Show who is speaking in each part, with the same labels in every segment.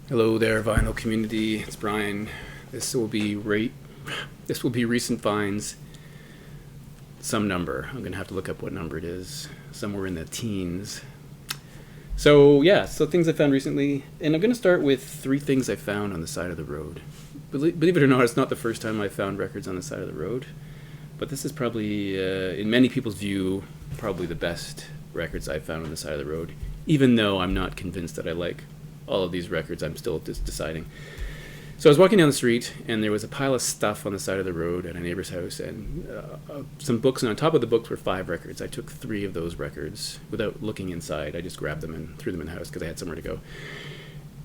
Speaker 1: Hello there, vinyl community. It's Brian. This will be this will be recent finds. Some number. I'm gonna have to look up what number it is. Somewhere in the teens. So things I found recently, and I'm gonna start with three things I found on the side of the road. Believe it or not, it's not the first time I found records on the side of the road, but this is probably, in many people's view, probably the best records I've found on the side of the road. Even though I'm not convinced that I like all of these records, I'm still just deciding. So I was walking down the street, and there was a pile of stuff on the side of the road at a neighbor's house, and some books, and on top of the books were 5 records. I took 3 of those records without looking inside. I just grabbed them and threw them in the house because I had somewhere to go.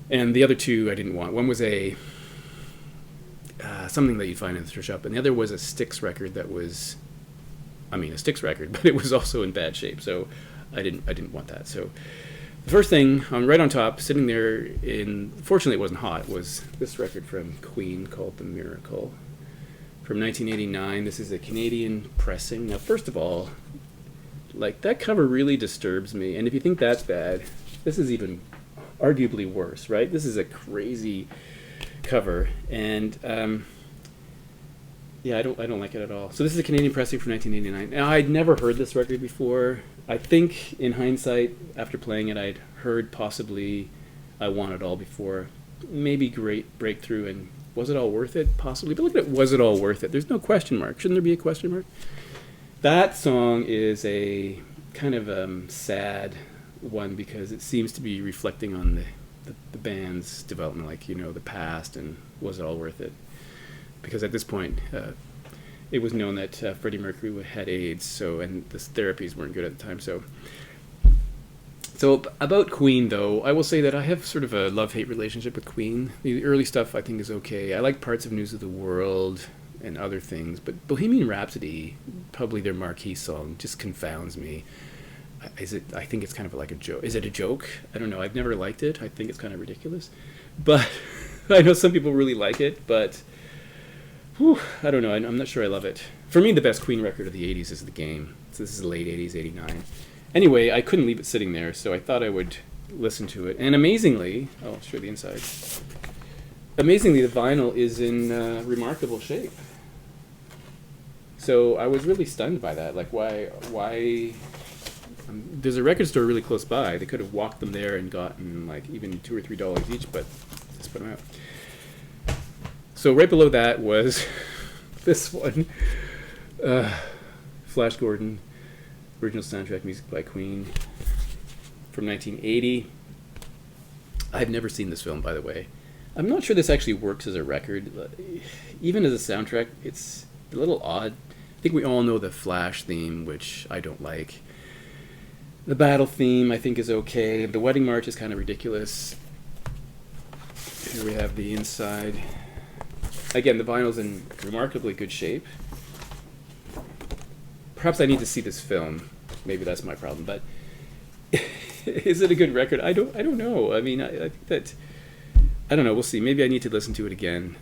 Speaker 1: And the other 2 I didn't want. One was something that you'd find in the thrift shop, and the other was a Styx record that was, a Styx record, but it was also in bad shape, so I didn't want that. So the first thing, right on top, sitting there fortunately it wasn't hot, was this record from Queen called The Miracle from 1989. This is a Canadian pressing. Now, first of all, that cover really disturbs me, and if you think that's bad, this is even arguably worse, right? This is a crazy cover, and I don't like it at all. So this is a Canadian pressing from 1989. Now, I'd never heard this record before. I think, in hindsight, after playing it, I'd heard possibly I Want It All before. Maybe Great Breakthrough and Was It All Worth It? Possibly. But look at Was It All Worth It? There's no question mark. Shouldn't there be a question mark? That song is a kind of sad one because it seems to be reflecting on the band's development, the past, and was it all worth it? Because at this point, it was known that Freddie Mercury had AIDS, and the therapies weren't good at the time. So about Queen, though, I will say that I have sort of a love-hate relationship with Queen. The early stuff I think is okay. I like parts of News of the World and other things, but Bohemian Rhapsody, probably their marquee song, just confounds me. I think it's kind of like a joke. Is it a joke? I don't know. I've never liked it. I think it's kind of ridiculous. But I know some people really like it, but I don't know. I'm not sure I love it. For me, the best Queen record of the 80s is The Game. So this is late 80s, 89. Anyway, I couldn't leave it sitting there, so I thought I would listen to it. And amazingly, I'll show the inside. Amazingly, the vinyl is in remarkable shape. So I was really stunned by that. Why? There's a record store really close by. They could have walked them there and gotten even $2 or $3 each, but just put them out. So right below that was this one, Flash Gordon, original soundtrack music by Queen from 1980. I've never seen this film, by the way. I'm not sure this actually works as a record. Even as a soundtrack, it's a little odd. I think we all know the Flash theme, which I don't like. The battle theme, I think, is okay. The wedding march is kind of ridiculous. Here we have the inside. Again, the vinyl's in remarkably good shape. Perhaps I need to see this film. Maybe that's my problem. But is it a good record? I don't know. I think that, I don't know. We'll see. Maybe I need to listen to it again.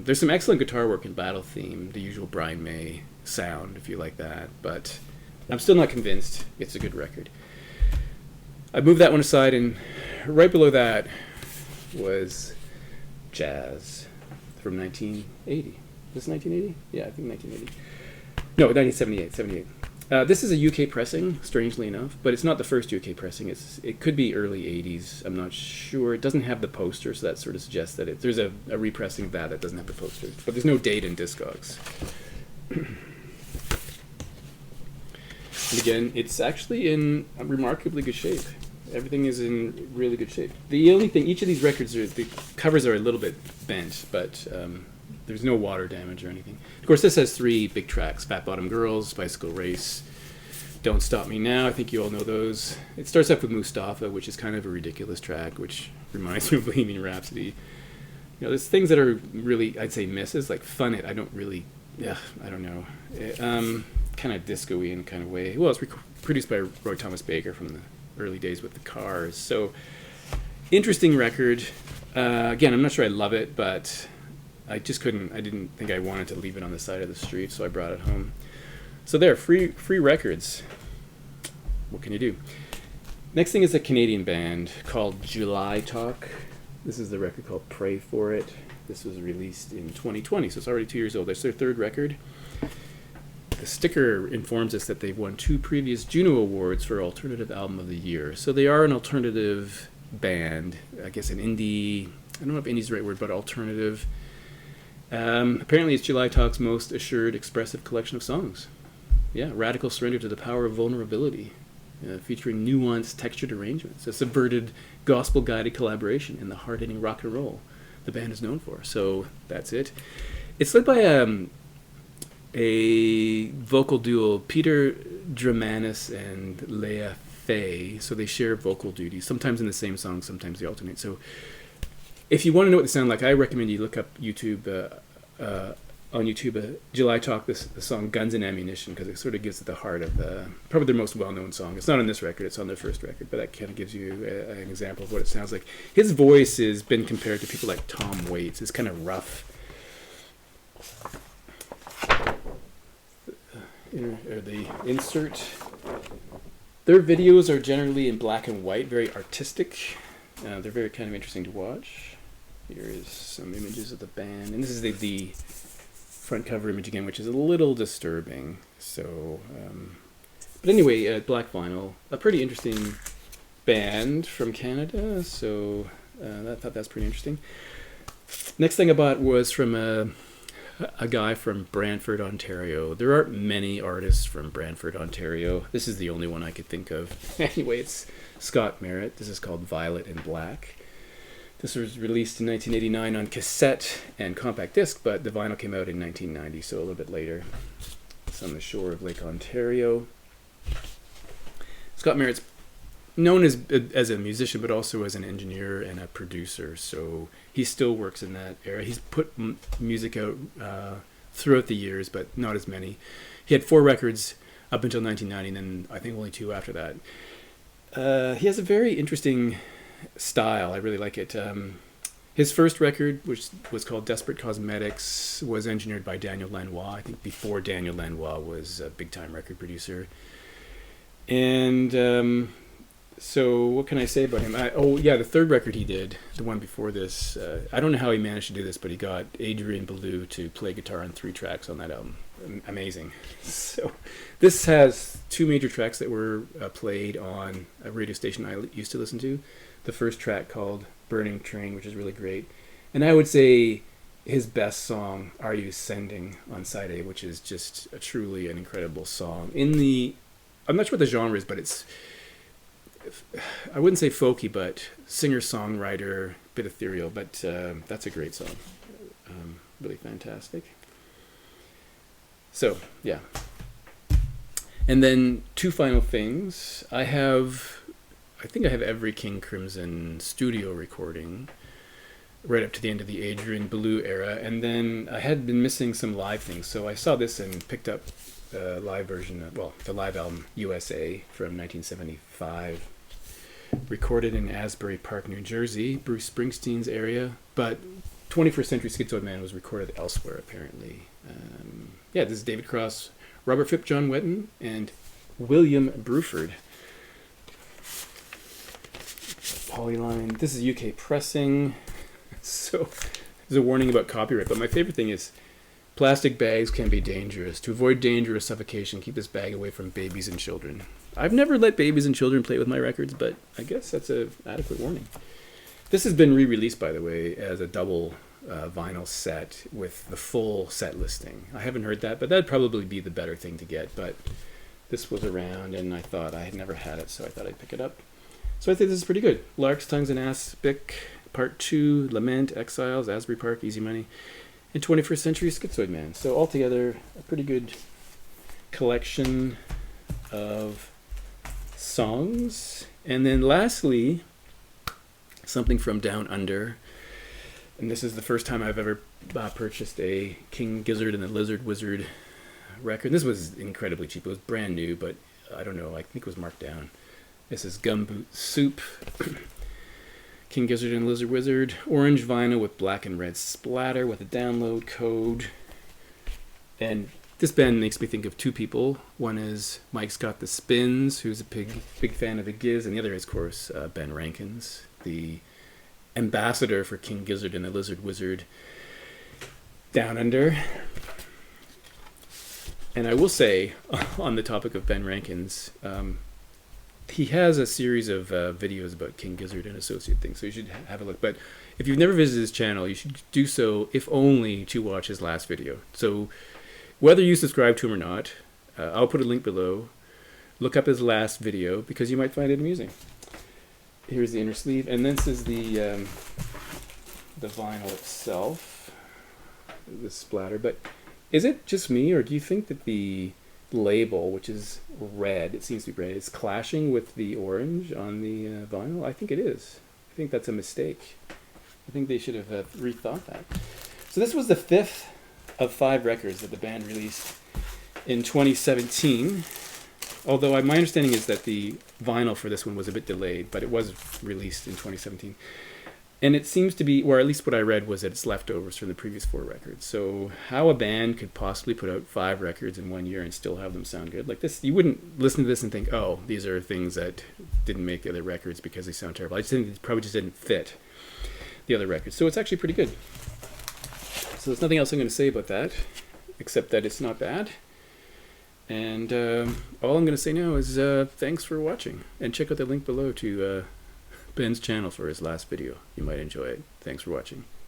Speaker 1: There's some excellent guitar work in Battle Theme, the usual Brian May sound, if you like that. But I'm still not convinced it's a good record. I moved that one aside, and right below that was Jazz from 1980. Is this 1980? Yeah, I think 1980. No, 1978. This is a UK pressing, strangely enough, but it's not the first UK pressing. It could be early 80s. I'm not sure. It doesn't have the poster, so that sort of suggests that there's a repressing of that doesn't have the poster. But there's no date in Discogs. And again, it's actually in remarkably good shape. Everything is in really good shape. The only thing, each of these records, the covers are a little bit bent, but there's no water damage or anything. Of course, this has 3 big tracks: Fat Bottom Girls, Bicycle Race, Don't Stop Me Now. I think you all know those. It starts off with Mustafa, which is kind of a ridiculous track, which reminds me of Bohemian Rhapsody. There's things that are really, I'd say, misses, like Fun It. I don't know. Kind of disco-y in a kind of way. Well, it's produced by Roy Thomas Baker from the early days with the Cars. So, interesting record. Again, I'm not sure I love it, but I didn't think I wanted to leave it on the side of the street, so I brought it home. So there, free records. What can you do? Next thing is a Canadian band called July Talk. This is the record called Pray For It. This was released in 2020, so it's already 2 years old. It's their third record. The sticker informs us that they've won 2 previous Juno Awards for Alternative Album of the Year. So they are an alternative band, I guess an indie, I don't know if indie is the right word, but alternative. Apparently it's July Talk's most assured, expressive collection of songs. Yeah, radical surrender to the power of vulnerability, featuring nuanced, textured arrangements, a subverted, gospel-guided collaboration in the hard-hitting rock and roll the band is known for. So that's it. It's led by a vocal duo, Peter Dramanis and Leah Faye. So they share vocal duties, sometimes in the same song, sometimes they alternate. So if you want to know what they sound like, I recommend you look up YouTube, on YouTube, July Talk, the song Guns and Ammunition, because it sort of gives it the heart of probably their most well-known song. It's not on this record, it's on their first record, but that kind of gives you an example of what it sounds like. His voice has been compared to people like Tom Waits. It's kind of rough. The insert. Their videos are generally in black and white, very artistic. They're very kind of interesting to watch. Here is some images of the band, and this is the front cover image again, which is a little disturbing. So, but anyway, Black Vinyl, a pretty interesting band from Canada. So I thought that's pretty interesting. Next thing I bought was from a guy from Brantford, Ontario. There aren't many artists from Brantford, Ontario. This is the only one I could think of. Anyway, it's Scott Merritt. This is called Violet and Black. This was released in 1989 on cassette and compact disc, but the vinyl came out in 1990, so a little bit later. It's on the shore of Lake Ontario. Scott Merritt's known as a musician, but also as an engineer and a producer, so he still works in that era. He's put music out throughout the years, but not as many. He had 4 records up until 1990, and then I think only 2 after that. He has a very interesting style. I really like it. His first record, which was called Desperate Cosmetics, was engineered by Daniel Lanois, I think before Daniel Lanois was a big-time record producer. And so what can I say about him? The third record he did, the one before this, I don't know how he managed to do this, but he got Adrian Belew to play guitar on 3 tracks on that album. Amazing. So this has 2 major tracks that were played on a radio station I used to listen to. The first track called Burning Train, which is really great. And I would say his best song, Are You Sending, on side A, which is just truly an incredible song. I'm not sure what the genre is, but it's, I wouldn't say folky, but singer-songwriter, bit ethereal, but that's a great song. Really fantastic. So, yeah. And then 2 final things. I think I have every King Crimson studio recording right up to the end of the Adrian Belew era, and then I had been missing some live things, so I saw this and picked up the live version, the live album USA from 1975, recorded in Asbury Park, New Jersey, Bruce Springsteen's area, but 21st Century Schizoid Man was recorded elsewhere, apparently. This is David Cross, Robert Fripp, John Wetton, and William Bruford. Polyline. This is UK pressing. So there's a warning about copyright, but my favorite thing is plastic bags can be dangerous. To avoid danger or suffocation, keep this bag away from babies and children. I've never let babies and children play with my records, but I guess that's an adequate warning. This has been re-released, by the way, as a double vinyl set with the full set listing. I haven't heard that, but that'd probably be the better thing to get. But this was around, and I thought I had never had it, so I thought I'd pick it up. So I think this is pretty good. Larks, Tongues, and Aspic, Part 2, Lament, Exiles, Asbury Park, Easy Money, and 21st Century Schizoid Man. So altogether, a pretty good collection of songs. And then lastly, something from Down Under. And this is the first time I've ever purchased a King Gizzard and the Lizard Wizard record. This was incredibly cheap. It was brand new, but I don't know, I think it was marked down. This is Gumboot Soup, King Gizzard and Lizard Wizard, orange vinyl with black and red splatter with a download code. And this band makes me think of 2 people. One is Mike Scott the Spins, who's a big fan of the Giz, and the other is, of course, Ben Rankins, the ambassador for King Gizzard and the Lizard Wizard Down Under. And I will say, on the topic of Ben Rankins, he has a series of videos about King Gizzard and associate things, so you should have a look. But if you've never visited his channel, you should do so, if only to watch his last video. So whether you subscribe to him or not, I'll put a link below. Look up his last video, because you might find it amusing. Here's the inner sleeve, and this is the vinyl itself, the splatter. But is it just me, or do you think that the label, which is red, it seems to be red, is clashing with the orange on the vinyl? I think it is. I think that's a mistake. I think they should have rethought that. So this was the 5th of 5 records that the band released in 2017. Although my understanding is that the vinyl for this one was a bit delayed, but it was released in 2017. And it seems to be, or at least what I read was that it's leftovers from the previous 4 records. So how a band could possibly put out 5 records in 1 year and still have them sound good like this, you wouldn't listen to this and think, oh, these are things that didn't make the other records because they sound terrible. I just think it probably just didn't fit the other records. So it's actually pretty good. So there's nothing else I'm going to say about that, except that it's not bad. And all I'm going to say now is thanks for watching. And check out the link below to Ben's channel for his last video. You might enjoy it. Thanks for watching.